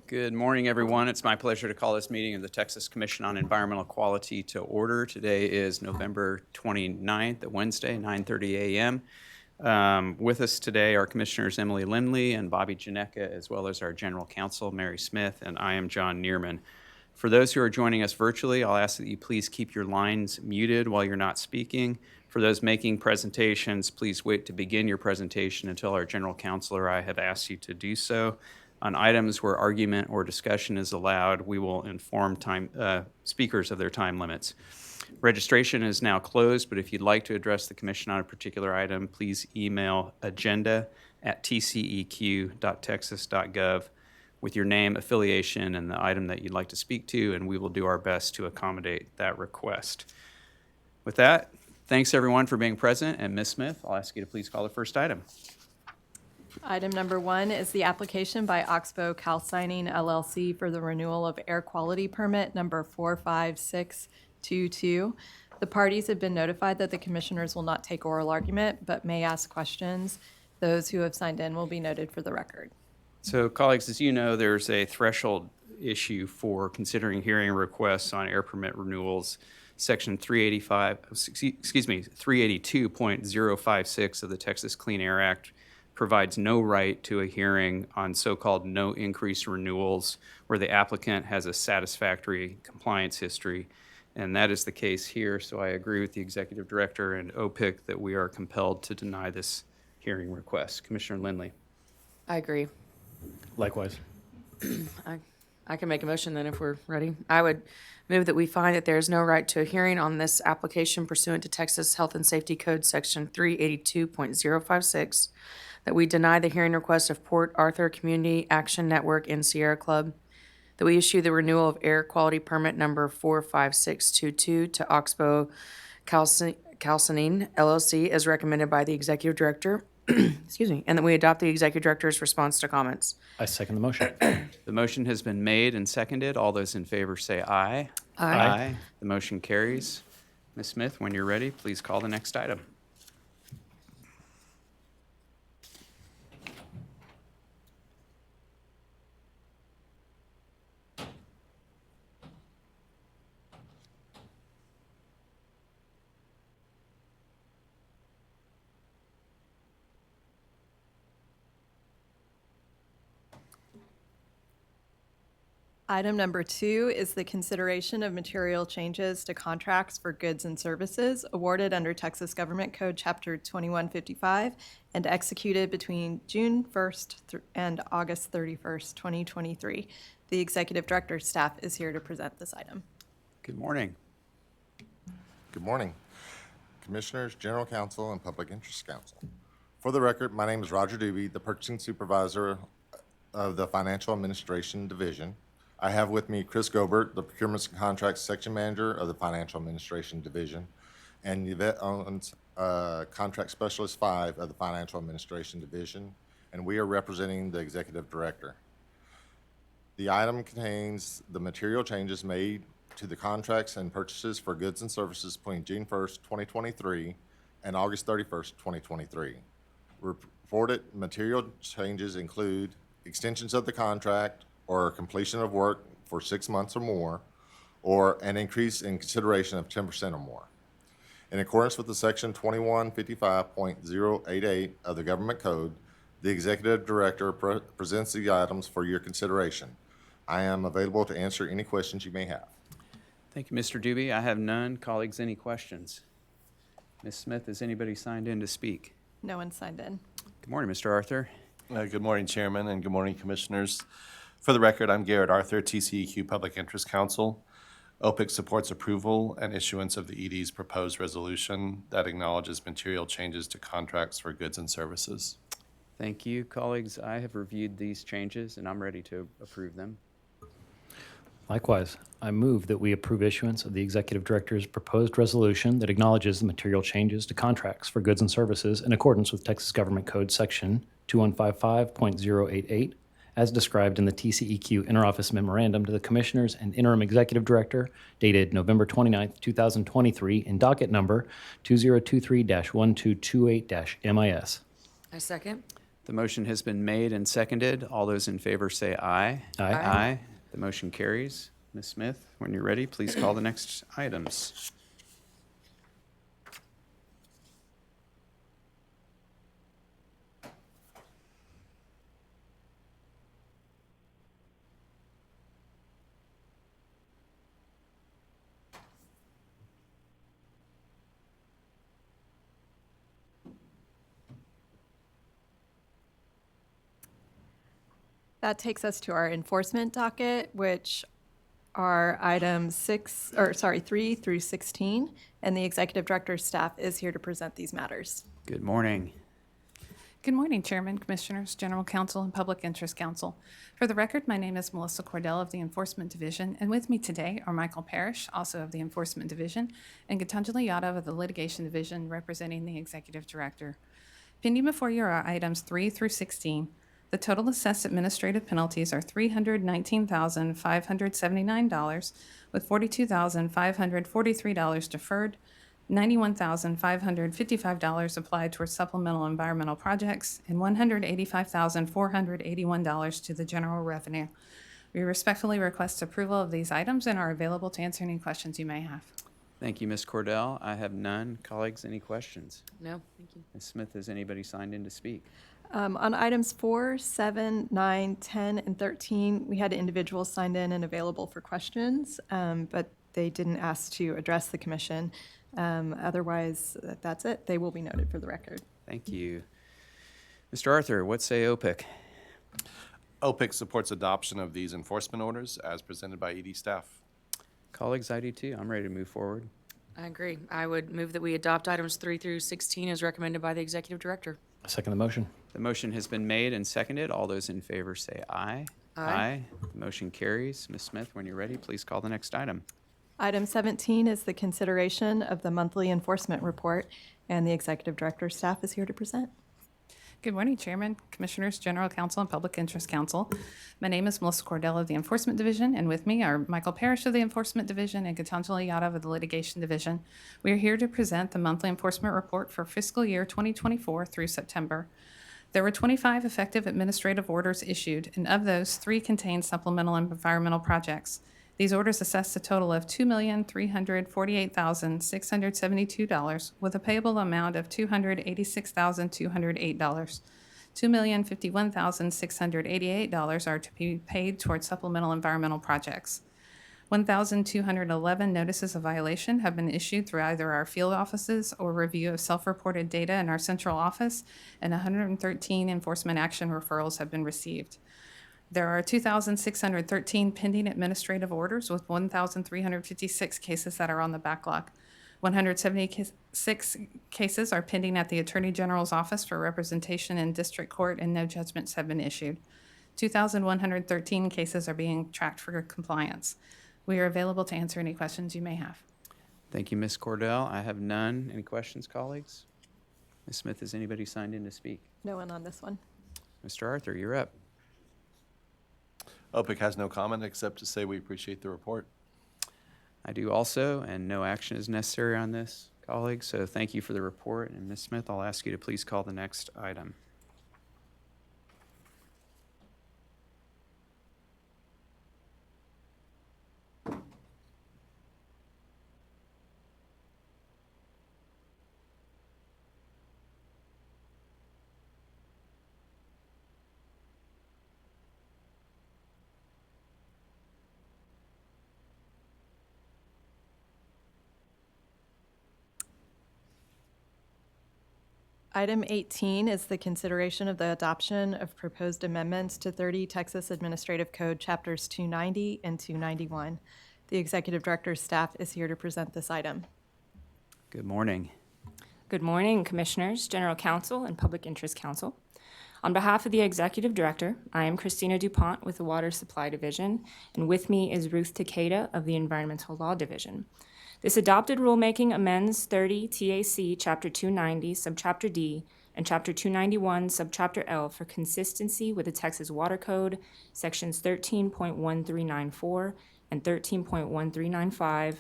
Good morning, everyone. It's my pleasure to call this meeting of the Texas Commission on Environmental Quality to order. Today is November 29th, Wednesday, 9:30 a.m. With us today are Commissioners Emily Lindley and Bobby Janecka, as well as our General Counsel, Mary Smith, and I am John Neerman. For those who are joining us virtually, I'll ask that you please keep your lines muted while you're not speaking. For those making presentations, please wait to begin your presentation until our General Counsel or I have asked you to do so. On items where argument or discussion is allowed, we will inform speakers of their time limits. Registration is now closed, but if you'd like to address the Commission on a particular item, please email agenda@tceq.texas.gov with your name, affiliation, and the item that you'd like to speak to, and we will do our best to accommodate that request. With that, thanks everyone for being present, and Ms. Smith, I'll ask you to please call the first item. Item number 1 is the application by Oxbow Calcining LLC for the renewal of air quality permit number 45622. The parties have been notified that the commissioners will not take oral argument, but may ask questions. Those who have signed in will be noted for the record. So, colleagues, as you know, there's a threshold issue for considering hearing requests on air permit renewals. Section 382.056 of the Texas Clean Air Act provides no right to a hearing on so-called no increase renewals where the applicant has a satisfactory compliance history. And that is the case here. So I agree with the executive director and OPIC that we are compelled to deny this hearing request. Commissioner Lindley. I agree. Likewise. I can make a motion then if we're ready. I would move that we find that there is no right to a hearing on this application pursuant to Texas Health and Safety Code Section 382.056, that we deny the hearing request of Port Arthur Community Action Network and Sierra Club, that we issue the renewal of air quality permit number 45622 to Oxbow Calcining LLC as recommended by the executive director, excuse me, and that we adopt the executive director's response to comments. I second the motion. The motion has been made and seconded. All those in favor say aye. Aye. The motion carries. Ms. Smith, when you're ready, please call the next item. Item number 2 is the consideration of material changes to contracts for goods and services awarded under Texas Government Code Chapter 2155 and executed between June 1st and August 31st, 2023. The executive director's staff is here to present this item. Good morning. Good morning, Commissioners, General Counsel, and Public Interest Counsel. For the record, my name is Roger Doobie, the Purchasing Supervisor of the Financial Administration Division. I have with me Chris Gobert, the Procurements and Contracts Section Manager of the Financial Administration Division, and Yvette Owens, Contract Specialist 5 of the Financial Administration Division, and we are representing the Executive Director. The item contains the material changes made to the contracts and purchases for goods and services between June 1st, 2023 and August 31st, 2023. Reported material changes include extensions of the contract or completion of work for 6 months or more, or an increase in consideration of 10% or more. In accordance with the Section 2155.088 of the Government Code, the Executive Director presents the items for your consideration. I am available to answer any questions you may have. Thank you, Mr. Doobie. I have none. Colleagues, any questions? Ms. Smith, has anybody signed in to speak? No one signed in. Good morning, Mr. Arthur. Good morning, Chairman, and good morning, Commissioners. For the record, I'm Garrett Arthur, TCEQ Public Interest Counsel. OPIC supports approval and issuance of the ED's proposed resolution that acknowledges material changes to contracts for goods and services. Thank you, colleagues. I have reviewed these changes, and I'm ready to approve them. Likewise, I move that we approve issuance of the Executive Director's proposed resolution that acknowledges the material changes to contracts for goods and services in accordance with Texas Government Code Section 2155.088 as described in the TCEQ Interoffice Memorandum to the Commissioners and Interim Executive Director dated November 29, 2023 in docket number 2023-1228-MIS. I second. The motion has been made and seconded. All those in favor say aye. Aye. Aye. The motion carries. Ms. Smith, when you're ready, please call the next items. That takes us to our enforcement docket, which are items 3 through 16, and the executive director's staff is here to present these matters. Good morning. Good morning, Chairman, Commissioners, General Counsel, and Public Interest Counsel. For the record, my name is Melissa Cordell of the Enforcement Division, and with me today are Michael Parrish, also of the Enforcement Division, and Gitanjali Yadav of the Litigation Division, representing the Executive Director. Pending before you are items 3 through 16. The total assessed administrative penalties are $319,579, with $42,543 deferred, $91,555 applied towards supplemental environmental projects, and $185,481 to the general revenue. We respectfully request approval of these items and are available to answer any questions you may have. Thank you, Ms. Cordell. I have none. Colleagues, any questions? No, thank you. Ms. Smith, has anybody signed in to speak? On items 4, 7, 9, 10, and 13, we had individuals signed in and available for questions, but they didn't ask to address the commission. Otherwise, that's it. They will be noted for the record. Thank you. Mr. Arthur, what say OPIC? OPIC supports adoption of these enforcement orders as presented by ED staff. Colleagues, I do too. I'm ready to move forward. I agree. I would move that we adopt items 3 through 16 as recommended by the Executive Director. I second the motion. The motion has been made and seconded. All those in favor say aye. Aye. The motion carries. Ms. Smith, when you're ready, please call the next item. Item 17 is the consideration of the monthly enforcement report, and the executive director's staff is here to present. Good morning, Chairman, Commissioners, General Counsel, and Public Interest Counsel. My name is Melissa Cordell of the Enforcement Division, and with me are Michael Parrish of the Enforcement Division and Gitanjali Yadav of the Litigation Division. We are here to present the monthly enforcement report for fiscal year 2024 through September. There were 25 effective administrative orders issued, and of those, 3 contained supplemental environmental projects. These orders assessed a total of $2,348,672, with a payable amount of $286,208. $2,051,688 are to be paid towards supplemental environmental projects. 1,211 notices of violation have been issued through either our field offices or review of self-reported data in our central office, and 113 enforcement action referrals have been received. There are 2,613 pending administrative orders with 1,356 cases that are on the backlog. 176 cases are pending at the Attorney General's office for representation in district court, and no judgments have been issued. 2,113 cases are being tracked for compliance. We are available to answer any questions you may have. Thank you, Ms. Cordell. I have none. Any questions, colleagues? Ms. Smith, has anybody signed in to speak? No one on this one. Mr. Arthur, you're up. OPIC has no comment except to say we appreciate the report. I do also, and no action is necessary on this, colleagues, so thank you for the report. And Ms. Smith, I'll ask you to please call the next item. Item 18 is the consideration of the adoption of proposed amendments to 30 Texas Administrative Code Chapters 290 and 291. The executive director's staff is here to present this item. Good morning. Good morning, Commissioners, General Counsel, and Public Interest Counsel. On behalf of the Executive Director, I am Christina DuPont with the Water Supply Division, and with me is Ruth Takeda of the Environmental Law Division. This adopted rulemaking amends 30 TAC Chapter 290, Subchapter D, and Chapter 291, Subchapter L for consistency with the Texas Water Code, Sections 13.1394 and 13.1395,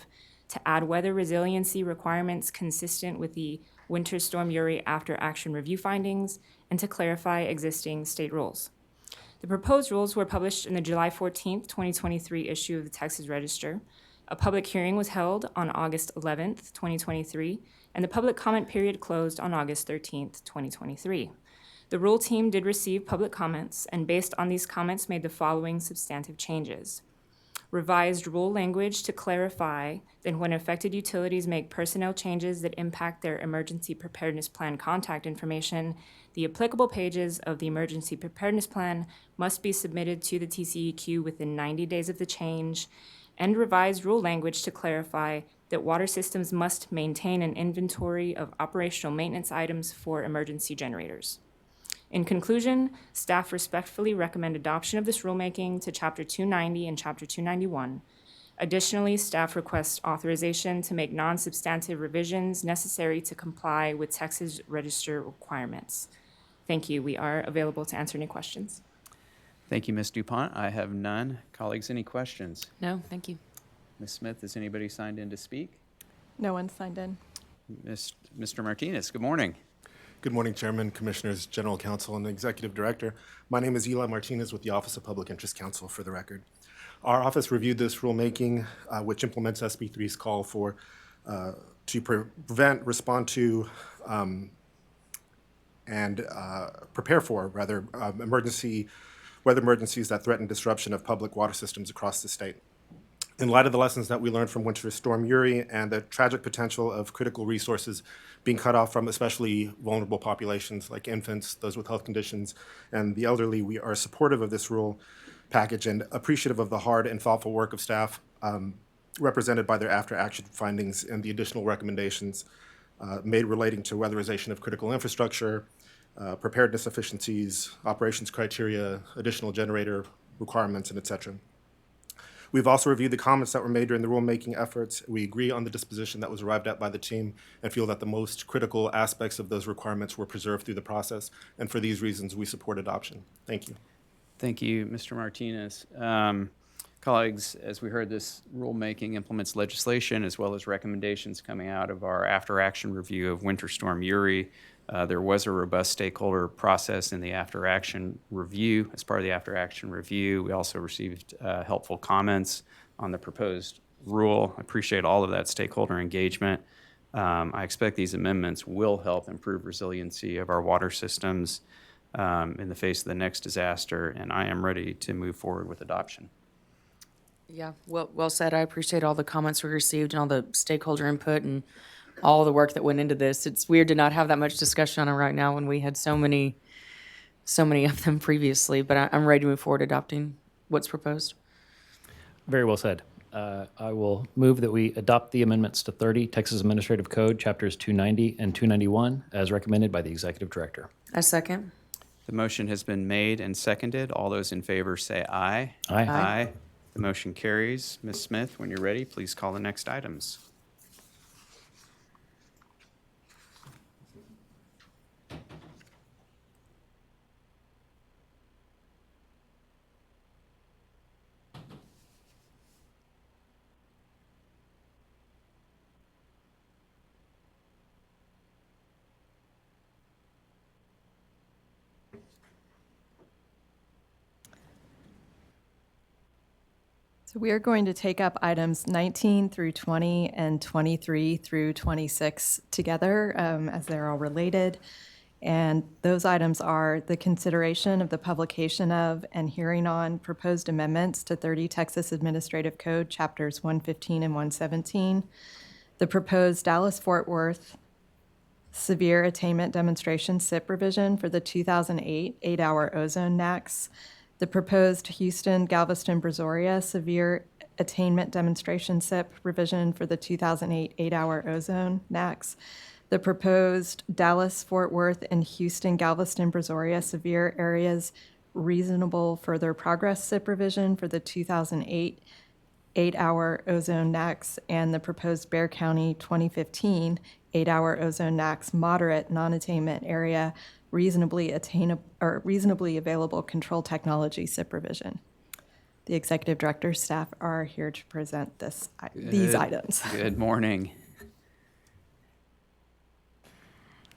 to add weather resiliency requirements consistent with the Winter Storm Uri after-action review findings, and to clarify existing state rules. The proposed rules were published in the July 14th, 2023 issue of the Texas Register. A public hearing was held on August 11th, 2023, and the public comment period closed on August 13th, 2023. The rule team did receive public comments, and based on these comments made the following substantive changes. Revised rule language to clarify that when affected utilities make personnel changes that impact their emergency preparedness plan contact information, the applicable pages of the emergency preparedness plan must be submitted to the TCEQ within 90 days of the change, and revised rule language to clarify that water systems must maintain an inventory of operational maintenance items for emergency generators. In conclusion, staff respectfully recommend adoption of this rulemaking to Chapter 290 and Chapter 291. Additionally, staff requests authorization to make non-substantive revisions necessary to comply with Texas Register requirements. Thank you. We are available to answer any questions. Thank you, Ms. DuPont. I have none. Colleagues, any questions? No, thank you. Ms. Smith, has anybody signed in to speak? No one signed in. Mr. Martinez, good morning. Good morning, Chairman, Commissioners, General Counsel, and Executive Director. My name is Eli Martinez with the Office of Public Interest Counsel, for the record. Our office reviewed this rulemaking, which implements SB 3's call for to prevent, respond to, and prepare for, rather, weather emergencies that threaten disruption of public water systems across the state. In light of the lessons that we learned from Winter Storm Uri and the tragic potential of critical resources being cut off from especially vulnerable populations like infants, those with health conditions, and the elderly, we are supportive of this rule package and appreciative of the hard and thoughtful work of staff represented by their after-action findings and the additional recommendations made relating to weatherization of critical infrastructure, preparedness efficiencies, operations criteria, additional generator requirements, and et cetera. We've also reviewed the comments that were made during the rulemaking efforts. We agree on the disposition that was arrived at by the team and feel that the most critical aspects of those requirements were preserved through the process. And for these reasons, we support adoption. Thank you. Thank you, Mr. Martinez. Colleagues, as we heard, this rulemaking implements legislation as well as recommendations coming out of our after-action review of Winter Storm Uri. There was a robust stakeholder process in the after-action review. As part of the after-action review, we also received helpful comments on the proposed rule. I appreciate all of that stakeholder engagement. I expect these amendments will help improve resiliency of our water systems in the face of the next disaster, and I am ready to move forward with adoption. Yeah, well said. I appreciate all the comments we received and all the stakeholder input and all the work that went into this. It's weird to not have that much discussion on it right now when we had so many of them previously, but I'm ready to move forward adopting what's proposed. Very well said. I will move that we adopt the amendments to 30 Texas Administrative Code, Chapters 290 and 291, as recommended by the Executive Director. A second. The motion has been made and seconded. All those in favor say aye. Aye. Aye. The motion carries. Ms. Smith, when you're ready, please call the next items. So we are going to take up items 19 through 20 and 23 through 26 together as they're all related. And those items are the consideration of the publication of and hearing on proposed amendments to 30 Texas Administrative Code, Chapters 115 and 117, the proposed Dallas-Fort Worth Severe Attainment Demonstration SIP revision for the 2008 8-hour ozone NAAQS, the proposed Houston, Galveston, Brazoria Severe Attainment Demonstration SIP revision for the 2008 8-hour ozone NAAQS, the proposed Dallas, Fort Worth, and Houston, Galveston, Brazoria Severe Areas Reasonable Further Progress SIP revision for the 2008 8-hour ozone NAAQS, and the proposed Bexar County 2015 8-hour ozone NAAQS Moderate Non-Attainment Area reasonably available control technology SIP revision. The executive director staff are here to present these items. Good morning.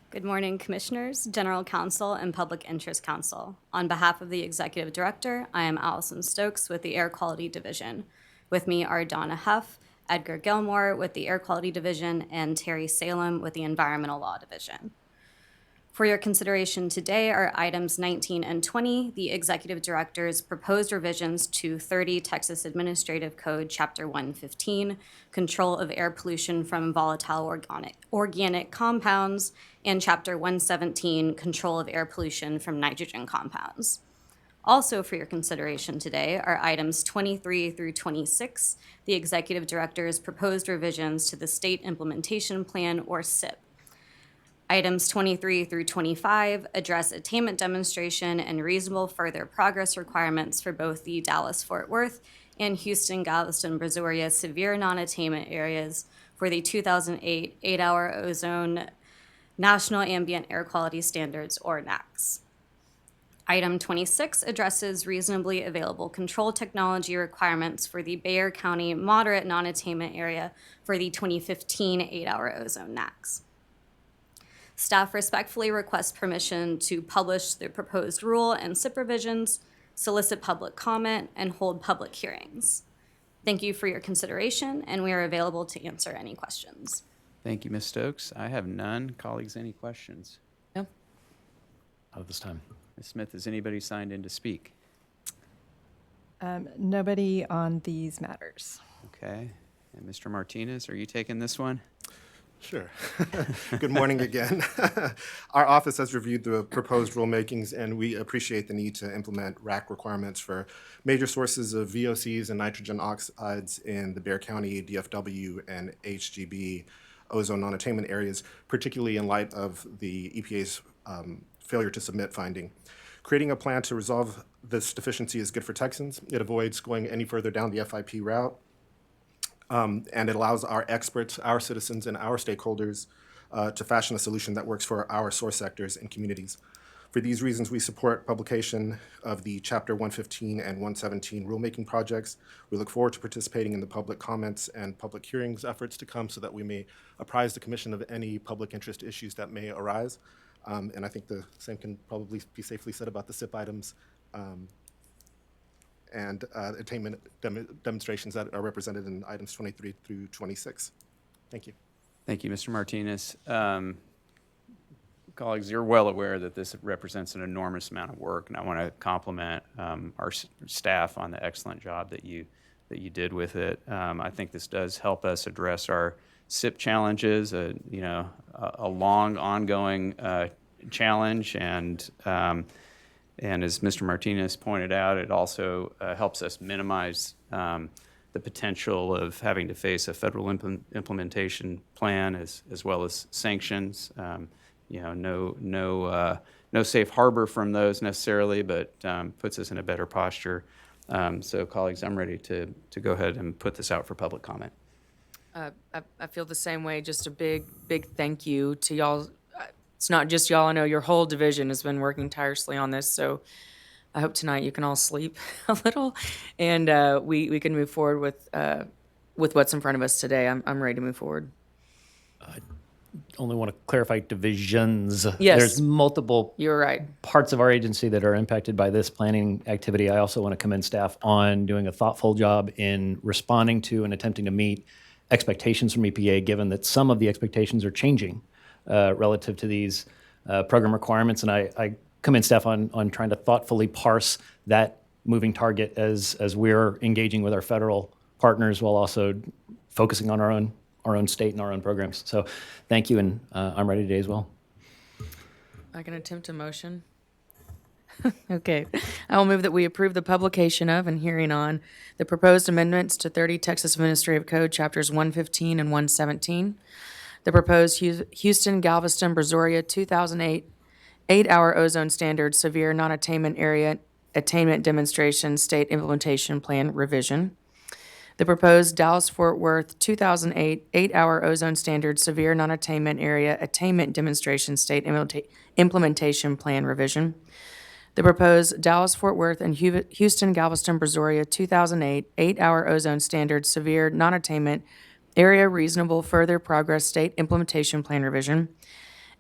Good morning, Commissioners, General Counsel, and Public Interest Counsel. On behalf of the Executive Director, I am Allison Stokes with the Air Quality Division. With me are Donna Huff, Edgar Gilmore with the Air Quality Division, and Terry Salem with the Environmental Law Division. For your consideration today are items 19 and 20, the Executive Director's proposed revisions to 30 Texas Administrative Code, Chapter 115, Control of Air Pollution from Volatile Organic Compounds, and Chapter 117, Control of Air Pollution from Nitrogen Compounds. Also for your consideration today are items 23 through 26, the Executive Director's proposed revisions to the State Implementation Plan, or SIP. Items 23 through 25 address attainment demonstration and reasonable further progress requirements for both the Dallas-Fort Worth and Houston-Galveston-Brazoria severe non-attainment areas for the 2008 8-hour ozone National Ambient Air Quality Standards, or NAAQS. Item 26 addresses reasonably available control technology requirements for the Bexar County moderate non-attainment area for the 2015 8-hour ozone NAAQS. Staff respectfully requests permission to publish the proposed rule and SIP revisions, solicit public comment, and hold public hearings. Thank you for your consideration, and we are available to answer any questions. Thank you, Ms. Stokes. I have none. Colleagues, any questions? No? Out of this time. Ms. Smith, has anybody signed in to speak? Nobody on these matters. Okay. And Mr. Martinez, are you taking this one? Sure. Good morning again. Our office has reviewed the proposed rulemakings, and we appreciate the need to implement RAC requirements for major sources of VOCs and nitrogen oxides in the Bexar County, DFW, and HGB ozone non-attainment areas, particularly in light of the EPA's failure to submit finding. Creating a plan to resolve this deficiency is good for Texans. It avoids going any further down the FIP route. And it allows our experts, our citizens, and our stakeholders to fashion a solution that works for our source sectors and communities. For these reasons, we support publication of the Chapter 115 and 117 rulemaking projects. We look forward to participating in the public comments and public hearings efforts to come so that we may apprise the Commission of any public interest issues that may arise. And I think the same can probably be safely said about the SIP items and attainment demonstrations that are represented in items 23 through 26. Thank you. Thank you, Mr. Martinez. Colleagues, you're well aware that this represents an enormous amount of work, and I want to compliment our staff on the excellent job that you did with it. I think this does help us address our SIP challenges, a long, ongoing challenge, and as Mr. Martinez pointed out, it also helps us minimize the potential of having to face a federal implementation plan as well as sanctions. No safe harbor from those necessarily, but puts us in a better posture. So, colleagues, I'm ready to go ahead and put this out for public comment. I feel the same way. Just a big thank you to y'all. It's not just y'all. I know your whole division has been working tirelessly on this. So I hope tonight you can all sleep a little, and we can move forward with what's in front of us today. I'm ready to move forward. Only want to clarify divisions. Yes. There's multiple You're right. parts of our agency that are impacted by this planning activity. I also want to commend staff on doing a thoughtful job in responding to and attempting to meet expectations from EPA, given that some of the expectations are changing relative to these program requirements. And I commend staff on trying to thoughtfully parse that moving target as we're engaging with our federal partners while also focusing on our own state and our own programs. So thank you, and I'm ready today as well. I can attempt a motion. Okay. I will move that we approve the publication of and hearing on the proposed amendments to 30 Texas Administrative Code, Chapters 115 and 117, the proposed Houston-Galveston-Brazoria 2008 8-hour ozone standard severe non-attainment area attainment demonstration state implementation plan revision, the proposed Dallas-Fort Worth 2008 8-hour ozone standard severe non-attainment area attainment demonstration state implementation plan revision, the proposed Dallas-Fort Worth and Houston-Galveston-Brazoria 2008 8-hour ozone standard severe non-attainment area reasonable further progress state implementation plan revision,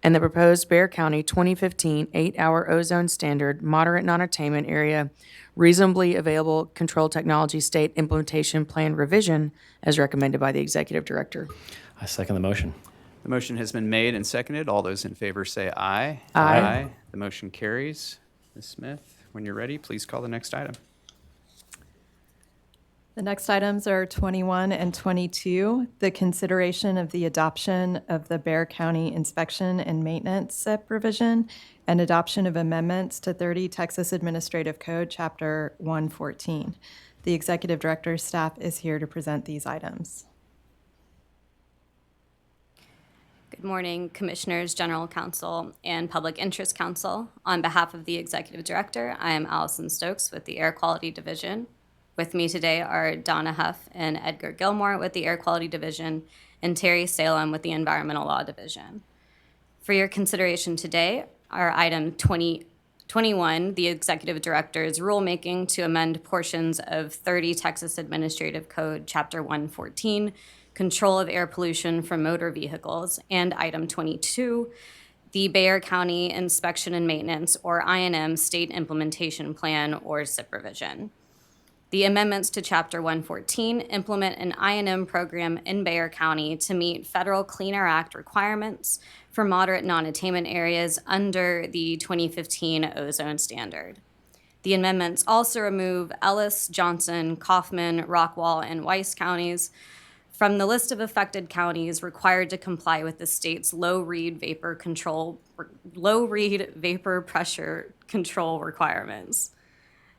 and the proposed Bear County 2015 8-hour ozone standard moderate non-attainment area reasonably available control technology state implementation plan revision as recommended by the executive director. I second the motion. The motion has been made and seconded. All those in favor say aye. Aye. The motion carries. Ms. Smith, when you're ready, please call the next item. The next items are 21 and 22, the consideration of the adoption of the Bear County Inspection and Maintenance SIP revision and adoption of amendments to 30 Texas Administrative Code, Chapter 114. The Executive Director's staff is here to present these items. Good morning, Commissioners, General Counsel, and Public Interest Counsel. On behalf of the Executive Director, I am Allison Stokes with the Air Quality Division. With me today are Donna Huff and Edgar Gilmore with the Air Quality Division and Terry Salem with the Environmental Law Division. For your consideration today are item 21, the Executive Director's rulemaking to amend portions of 30 Texas Administrative Code, Chapter 114, Control of Air Pollution from Motor Vehicles, and item 22, the Bexar County Inspection and Maintenance, or INM, State Implementation Plan, or SIP revision. The amendments to Chapter 114 implement an INM program in Bexar County to meet federal Clean Air Act requirements for moderate non-attainment areas under the 2015 ozone standard. The amendments also remove Ellis, Johnson, Kaufman, Rockwall, and Weiss counties from the list of affected counties required to comply with the state's low read vapor pressure control requirements.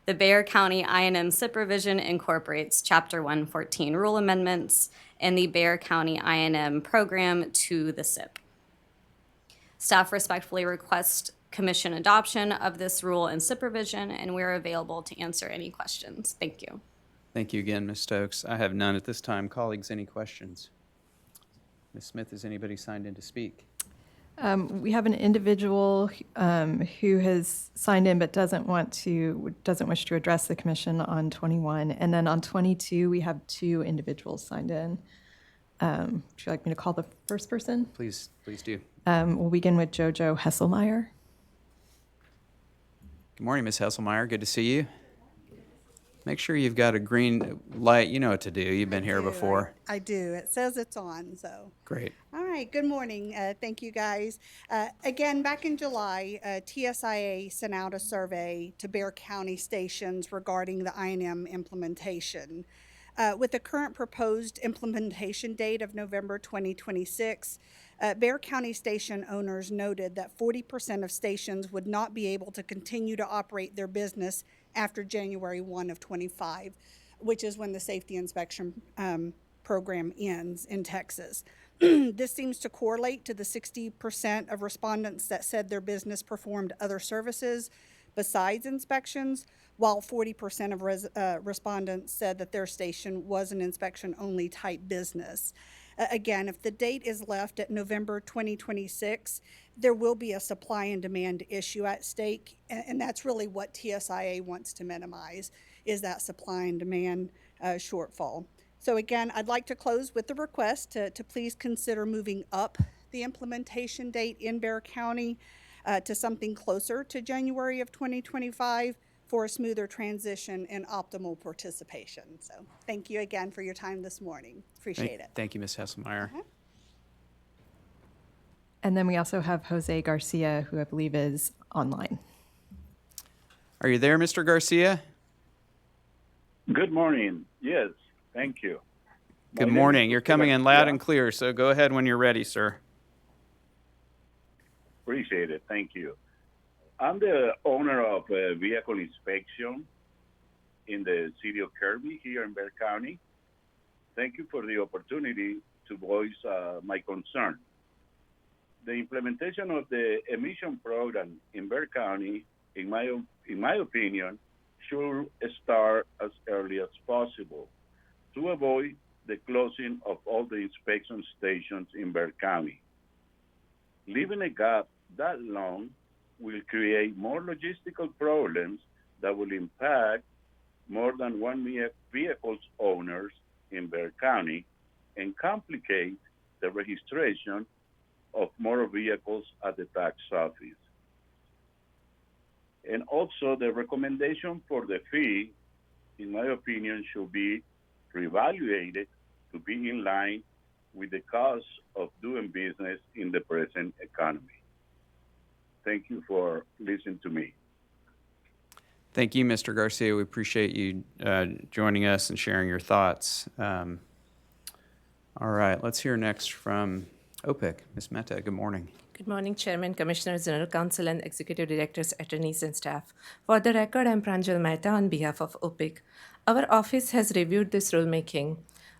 The Bexar County INM SIP revision incorporates Chapter 114 rule amendments and the Bexar County INM program to the SIP. Staff respectfully request Commission adoption of this rule and SIP revision, and we're available to answer any questions. Thank you. Thank you again, Ms. Stokes. I have none at this time. Colleagues, any questions? Ms. Smith, is anybody signed in to speak? We have an individual who has signed in but doesn't wish to address the commission on 21. And then on 22, we have 2 individuals signed in. Would you like me to call the first person? Please do. We'll begin with Jojo Hesselmeyer. Good morning, Ms. Hesselmeyer. Good to see you. Make sure you've got a green light. You know what to do. You've been here before. I do. It says it's on, so. Great. All right, good morning. Thank you, guys. Again, back in July, TSIA sent out a survey to Bexar County stations regarding the INM implementation. With the current proposed implementation date of November 2026, Bexar County station owners noted that 40% of stations would not be able to continue to operate their business after January 1 of 25, which is when the safety inspection program ends in Texas. This seems to correlate to the 60% of respondents that said their business performed other services besides inspections, while 40% of respondents said that their station was an inspection-only type business. Again, if the date is left at November 2026, there will be a supply and demand issue at stake, and that's really what TSIA wants to minimize, is that supply and demand shortfall. So again, I'd like to close with the request to please consider moving up the implementation date in Bexar County to something closer to January of 2025 for a smoother transition and optimal participation. So thank you again for your time this morning. Appreciate it. Thank you, Ms. Hesselmeyer. And then we also have Jose Garcia, who I believe is online. Are you there, Mr. Garcia? Good morning. Yes, thank you. Good morning. You're coming in loud and clear, so go ahead when you're ready, sir. Appreciate it. Thank you. I'm the owner of a vehicle inspection in the city of Kirby here in Bexar County. Thank you for the opportunity to voice my concern. The implementation of the emission program in Bexar County, in my opinion, should start as early as possible to avoid the closing of all the inspection stations in Bexar County. Leaving a gap that long will create more logistical problems that will impact more than one vehicle's owners in Bexar County and complicate the registration of motor vehicles at the tax office. And also, the recommendation for the fee, in my opinion, should be reevaluated to be in line with the cost of doing business in the present economy. Thank you for listening to me. Thank you, Mr. Garcia. We appreciate you joining us and sharing your thoughts. All right, let's hear next from OPIC. Ms. Mehta, good morning. Good morning, Chairman, Commissioners, General Counsel, and Executive Directors, attorneys, and staff. For the record, I'm Pranjal Mehta on behalf of OPIC. Our office has reviewed this rulemaking.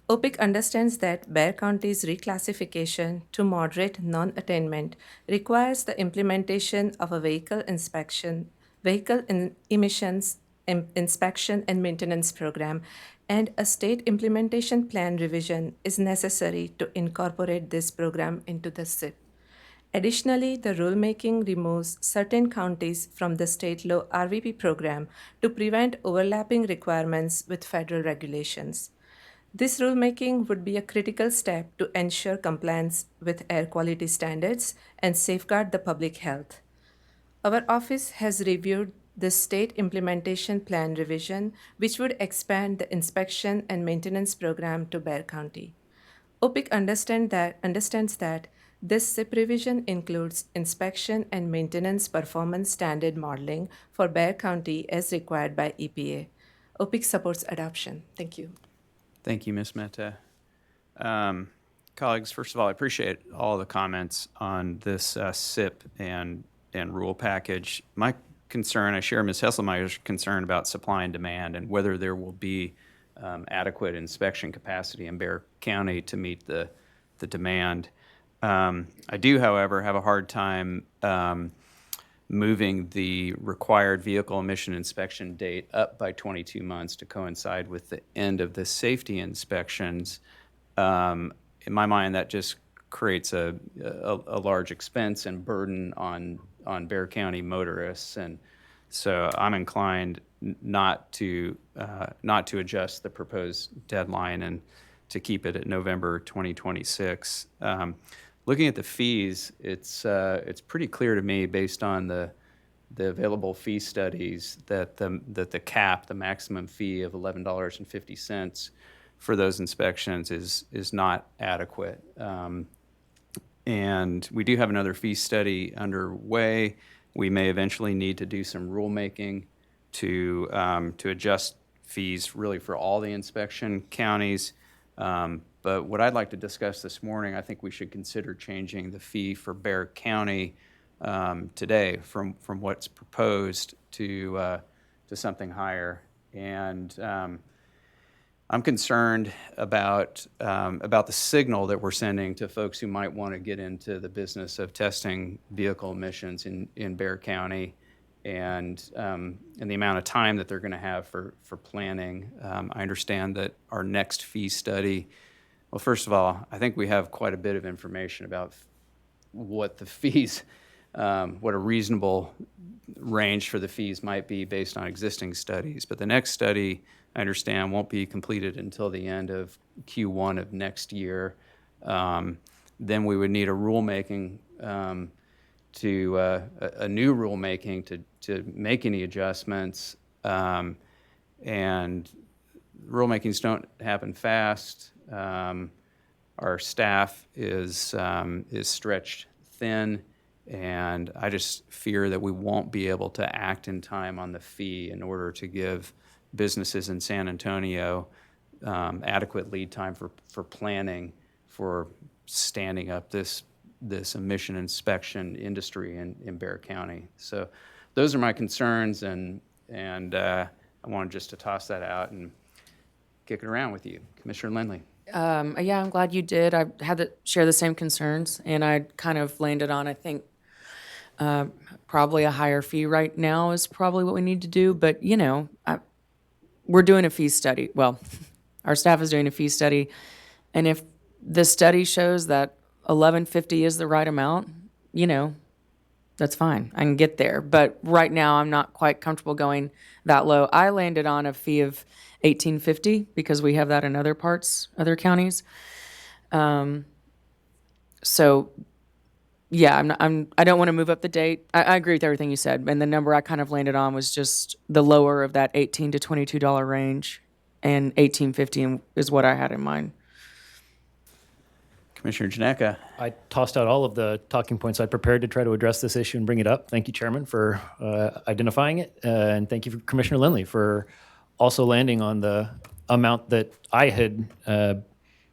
OPIC understands that Bexar County's reclassification to moderate non-attainment requires the implementation of a vehicle emissions inspection and maintenance program, and a state implementation plan revision is necessary to incorporate this program into the SIP. Additionally, the rulemaking removes certain counties from the state law RVP program to prevent overlapping requirements with federal regulations. This rulemaking would be a critical step to ensure compliance with air quality standards and safeguard the public health. Our office has reviewed the state implementation plan revision, which would expand the inspection and maintenance program to Bexar County. OPIC understands that this SIP revision includes inspection and maintenance performance standard modeling for Bexar County as required by EPA. OPIC supports adoption. Thank you. Thank you, Ms. Mehta. Colleagues, first of all, I appreciate all the comments on this SIP and rule package. My concern, I share Ms. Hesselmeyer's concern about supply and demand and whether there will be adequate inspection capacity in Bexar County to meet the demand. I do, however, have a hard time moving the required vehicle emission inspection date up by 22 months to coincide with the end of the safety inspections. In my mind, that just creates a large expense and burden on Bexar County motorists, and so I'm inclined not to adjust the proposed deadline and to keep it at November 2026. Looking at the fees, it's pretty clear to me, based on the available fee studies, that the cap, the maximum fee of $11.50 for those inspections is not adequate. And we do have another fee study underway. We may eventually need to do some rulemaking to adjust fees really for all the inspection counties. But what I'd like to discuss this morning, I think we should consider changing the fee for Bexar County today from what's proposed to something higher. And I'm concerned about the signal that we're sending to folks who might want to get into the business of testing vehicle emissions in Bexar County, and the amount of time that they're going to have for planning. I understand that our next fee study, well, first of all, I think we have quite a bit of information about what the fees, what a reasonable range for the fees might be based on existing studies. But the next study, I understand, won't be completed until the end of Q1 of next year. Then we would need a rulemaking a new rulemaking to make any adjustments. And rulemakings don't happen fast. Our staff is stretched thin, and I just fear that we won't be able to act in time on the fee in order to give businesses in San Antonio adequate lead time for planning for standing up this emission inspection industry in Bexar County. So those are my concerns, and I wanted just to toss that out and kick it around with you. Commissioner Lindley. Yeah, I'm glad you did. I had to share the same concerns, and I kind of landed on, I think, probably a higher fee right now is probably what we need to do. But, we're doing a fee study. Well, our staff is doing a fee study, and if the study shows that $11.50 is the right amount, that's fine. I can get there. But right now, I'm not quite comfortable going that low. I landed on a fee of $18.50 because we have that in other counties. So Yeah, I don't want to move up the date. I agree with everything you said. And the number I kind of landed on was just the lower of that $18 to $22 range. And 18.50 is what I had in mind. Commissioner Janeka. I tossed out all of the talking points I prepared to try to address this issue and bring it up. Thank you, Chairman, for identifying it. And thank you, Commissioner Lindley, for also landing on the amount that I had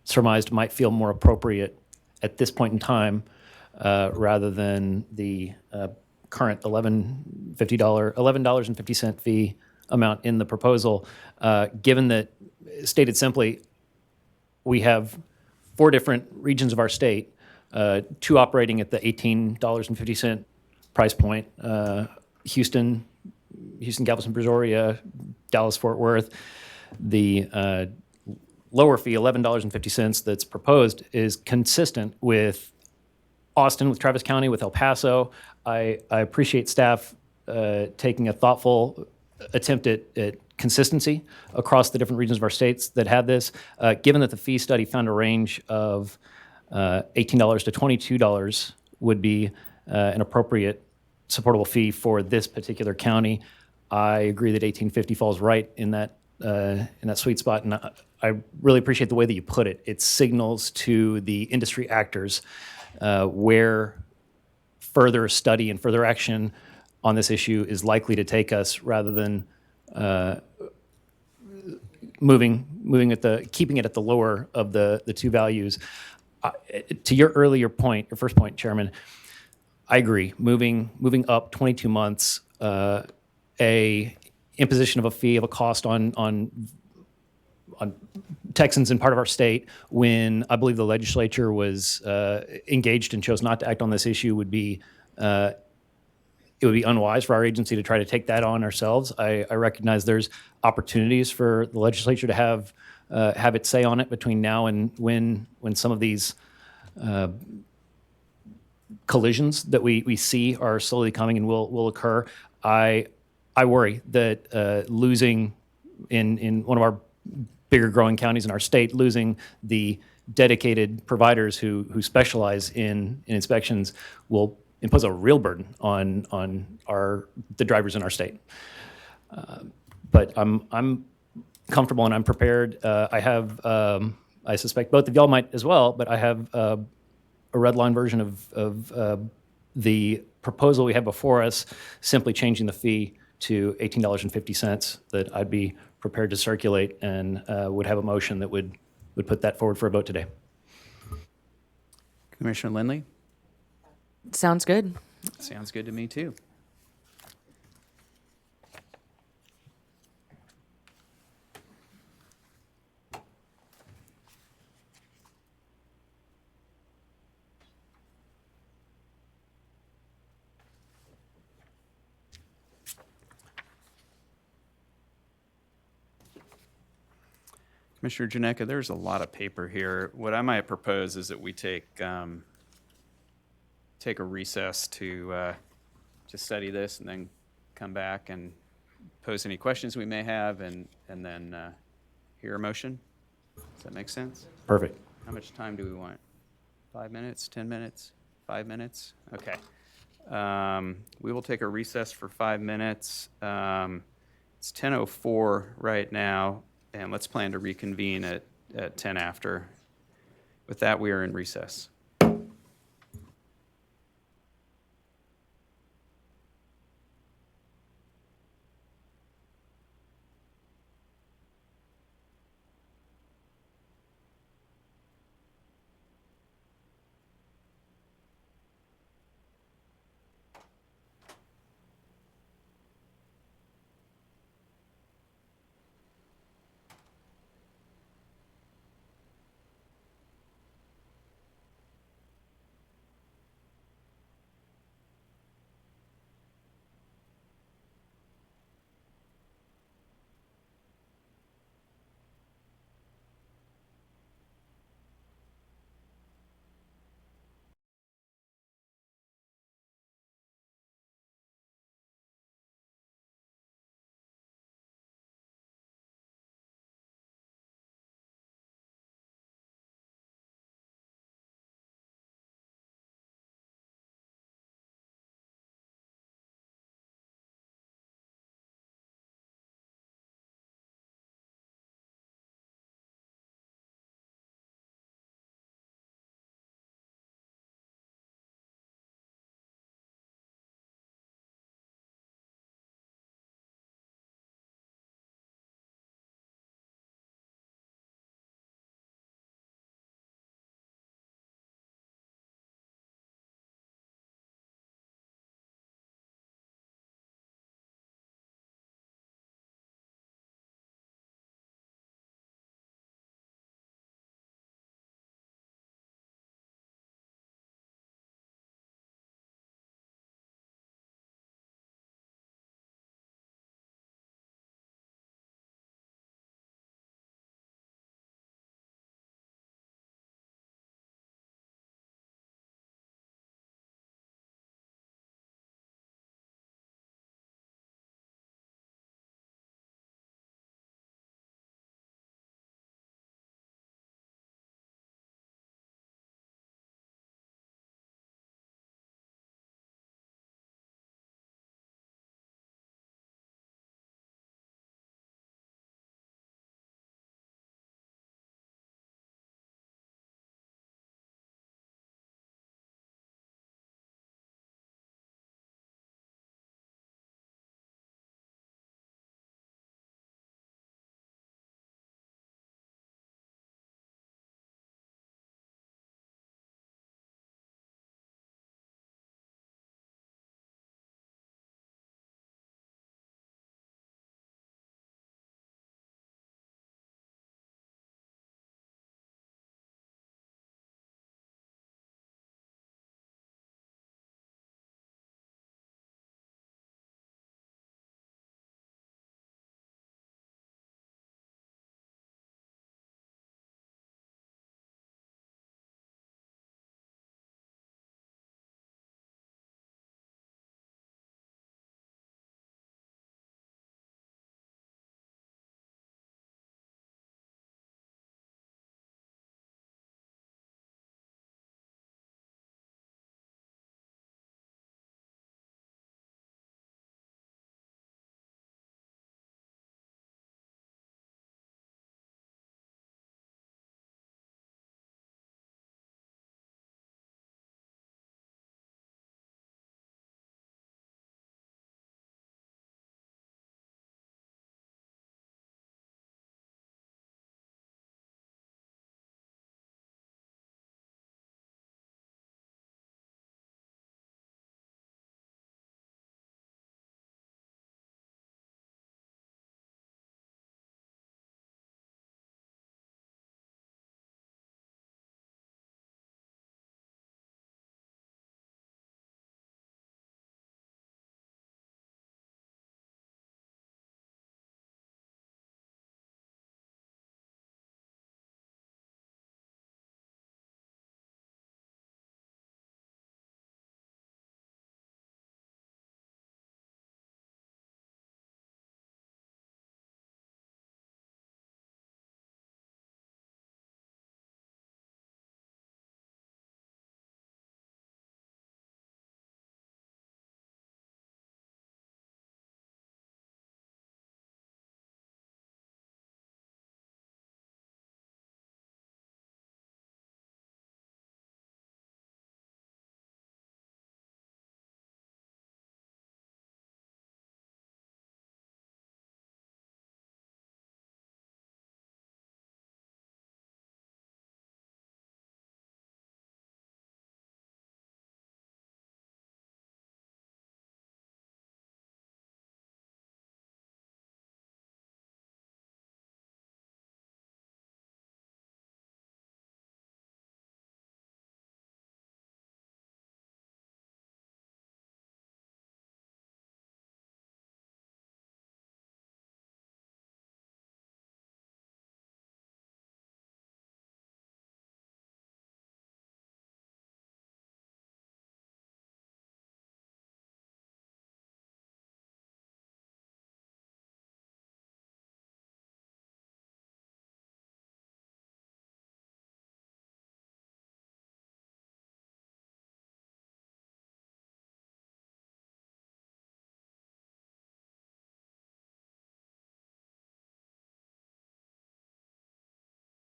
surmised might feel more appropriate at this point in time rather than the current $11.50 fee amount in the proposal, given that, stated simply, we have 4 different regions of our state, 2 operating at the $18.50 price point, Houston, Galveston, Brazoria, Dallas, Fort Worth. The lower fee, $11.50 that's proposed, is consistent with Austin, with Travis County, with El Paso. I appreciate staff taking a thoughtful attempt at consistency across the different regions of our states that had this. Given that the fee study found a range of $18 to $22 would be an appropriate supportable fee for this particular county, I agree that $18.50 falls right in that sweet spot, and I really appreciate the way that you put it. It signals to the industry actors where further study and further action on this issue is likely to take us, rather than keeping it at the lower of the 2 values. To your earlier point, your first point, Chairman, I agree. Moving up 22 months, a imposition of a fee, of a cost on Texans in part of our state, when I believe the legislature was engaged and chose not to act on this issue, would be it would be unwise for our agency to try to take that on ourselves. I recognize there's opportunities for the legislature to have its say on it between now and when some of these collisions that we see are slowly coming and will occur. I worry that losing in one of our bigger growing counties in our state, losing the dedicated providers who specialize in inspections will impose a real burden on the drivers in our state. But I'm comfortable and I'm prepared. I have, I suspect both of y'all might as well, but I have a red line version of the proposal we have before us, simply changing the fee to $18.50 that I'd be prepared to circulate, and would have a motion that would put that forward for a vote today. Commissioner Lindley? Sounds good. Sounds good to me, too. Commissioner Janeka, there's a lot of paper here. What I might propose is that we take a recess to study this, and then come back and pose any questions we may have, and then hear a motion. Does that make sense? Perfect. How much time do we want? 5 minutes, 10 minutes, 5 minutes? Okay. We will take a recess for 5 minutes. It's 10:04 right now, and let's plan to reconvene at 10 after. With that, we are in recess.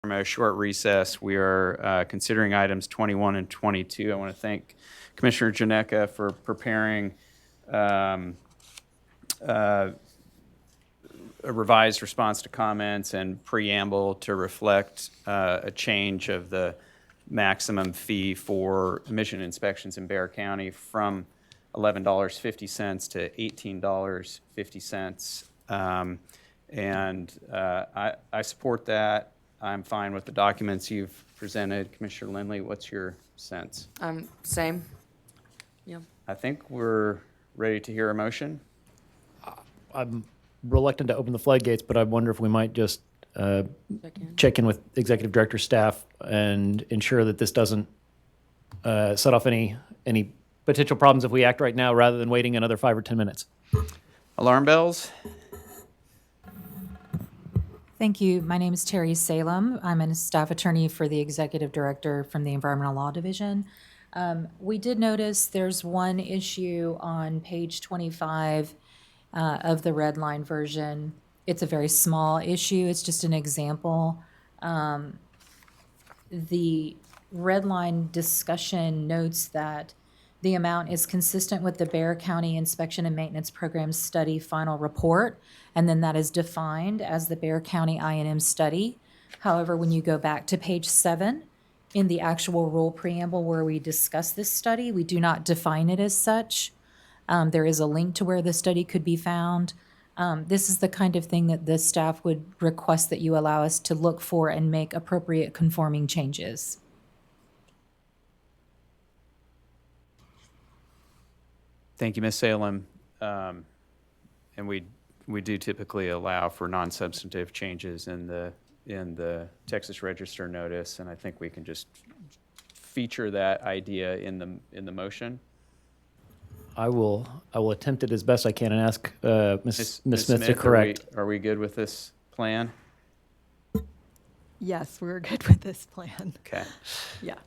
from a short recess. We are considering items 21 and 22. I want to thank Commissioner Janeka for preparing a revised response to comments and preamble to reflect a change of the maximum fee for emission inspections in Bexar County from $11.50 to $18.50. I support that. I'm fine with the documents you've presented. Commissioner Lindley, what's your sense? Same. Yeah. I think we're ready to hear a motion. I'm reluctant to open the floodgates, but I wonder if we might just check in with executive director staff and ensure that this doesn't set off any potential problems if we act right now rather than waiting another 5 or 10 minutes. Alarm bells? Thank you. My name is Terry Salem. I'm a staff attorney for the executive director from the Environmental Law Division. We did notice there's one issue on page 25 of the red line version. It's a very small issue. It's just an example. The red line discussion notes that the amount is consistent with the Bexar County Inspection and Maintenance Program Study Final Report, and then that is defined as the Bexar County I&M study. However, when you go back to page 7, in the actual rule preamble where we discuss this study, we do not define it as such. There is a link to where the study could be found. This is the kind of thing that the staff would request that you allow us to look for and make appropriate conforming changes. Thank you, Ms. Salem. And we do typically allow for non-substantive changes in the Texas Register notice, and I think we can just feature that idea in the motion. I will attempt it as best I can and ask Ms. Smith to are correct. Are we good with this plan? Yes, we're good with this plan. Okay. Yeah.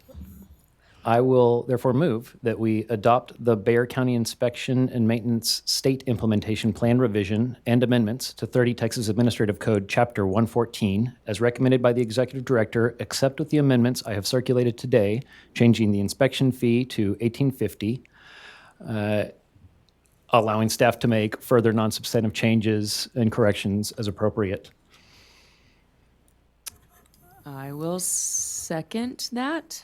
I will therefore move that we adopt the Bexar County Inspection and Maintenance State Implementation Plan revision and amendments to 30 Texas Administrative Code Chapter 114 as recommended by the Executive Director, except with the amendments I have circulated today, changing the inspection fee to $18.50, allowing staff to make further non-substantive changes and corrections as appropriate. I will second that.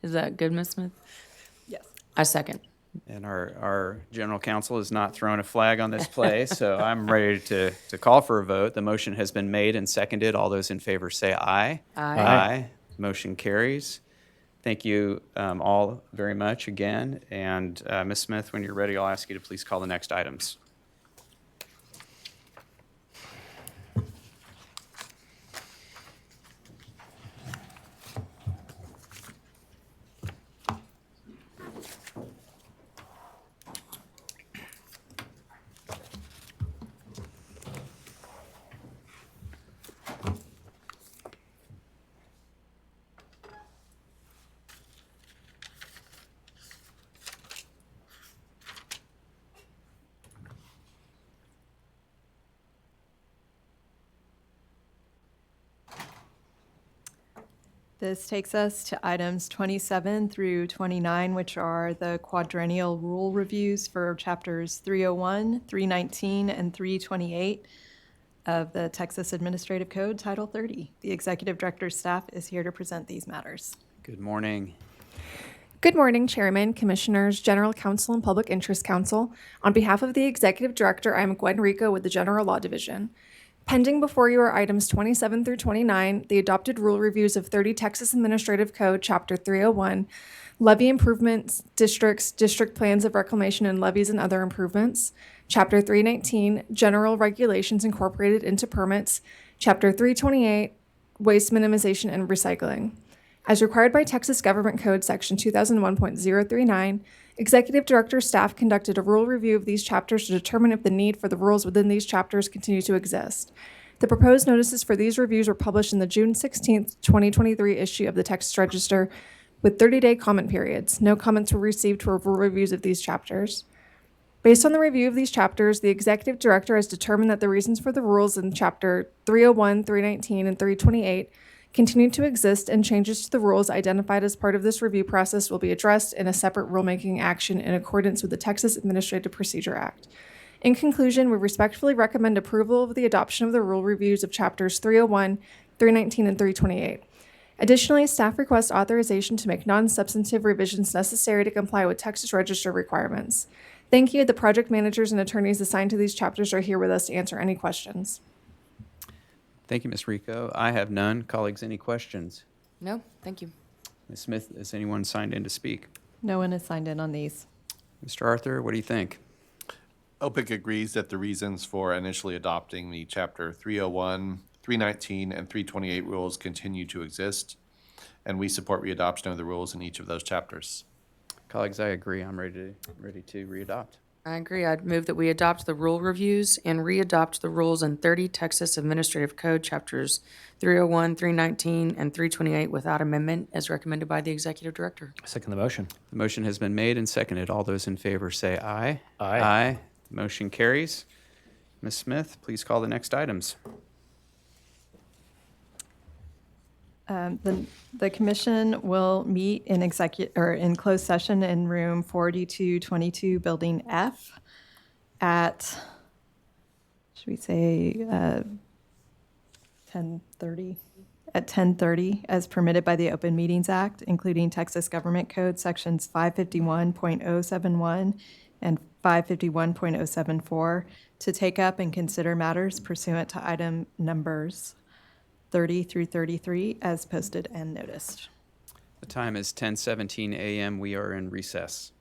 Is that good, Ms. Smith? Yes. I second. And our general counsel has not thrown a flag on this play, so I'm ready to call for a vote. The motion has been made and seconded. All those in favor say aye. Aye. Aye. Motion carries. Thank you all very much again. And Ms. Smith, when you're ready, I'll ask you to please call the next items. This takes us to items 27 through 29, which are the quadrennial rule reviews for chapters 301, 319, and 328 of the Texas Administrative Code, Title 30. The Executive Director's staff is here to present these matters. Good morning. Good morning, Chairman, Commissioners, General Counsel, and Public Interest Counsel. On behalf of the Executive Director, I am Gwen Rico with the General Law Division. Pending before you are items 27 through 29, the adopted rule reviews of 30 Texas Administrative Code, Chapter 301, levee improvements, districts, district plans of reclamation and levees and other improvements, Chapter 319, general regulations incorporated into permits, Chapter 328, waste minimization and recycling. As required by Texas Government Code Section 2001.039, Executive Director staff conducted a rule review of these chapters to determine if the need for the rules within these chapters continue to exist. The proposed notices for these reviews were published in the June 16, 2023 issue of the Texas Register with 30-day comment periods. No comments were received for rule reviews of these chapters. Based on the review of these chapters, the Executive Director has determined that the reasons for the rules in Chapter 301, 319, and 328 continue to exist, and changes to the rules identified as part of this review process will be addressed in a separate rulemaking action in accordance with the Texas Administrative Procedure Act. In conclusion, we respectfully recommend approval of the adoption of the rule reviews of Chapters 301, 319, and 328. Additionally, staff requests authorization to make non-substantive revisions necessary to comply with Texas Register requirements. Thank you. The project managers and attorneys assigned to these chapters are here with us to answer any questions. Thank you, Ms. Rico. I have none. Colleagues, any questions? No, thank you. Ms. Smith, has anyone signed in to speak? No one has signed in on these. Mr. Arthur, what do you think? OPIC agrees that the reasons for initially adopting the Chapter 301, 319, and 328 rules continue to exist, and we support readoption of the rules in each of those chapters. Colleagues, I agree. I'm ready to readopt. I agree. I'd move that we adopt the rule reviews and readopt the rules in 30 Texas Administrative Code Chapters 301, 319, and 328 without amendment as recommended by the Executive Director. Second the motion. The motion has been made and seconded. All those in favor say aye. Aye. Aye. The motion carries. Ms. Smith, please call the next items. The commission will meet in in closed session in room 4222, building F, at, should we say, 10:30? At 10:30, as permitted by the Open Meetings Act, including Texas Government Code Sections 551.071 and 551.074, to take up and consider matters pursuant to item numbers 30 through 33 as posted and noticed. The time is 10:17 a.m. We are in recess.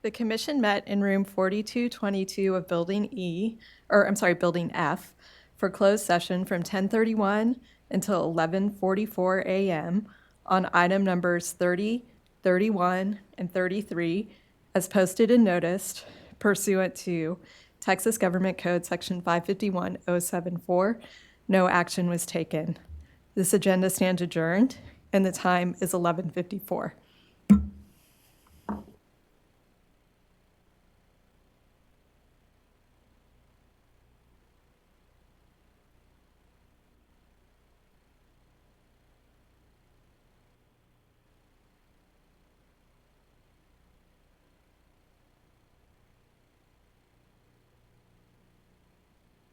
The commission met in room 4222 of Building Building F for closed session from 10:31 until 11:44 a.m. on item numbers 30, 31, and 33 as posted and noticed pursuant to Texas Government Code Section 551074. No action was taken. This agenda stands adjourned, and the time is 11:54.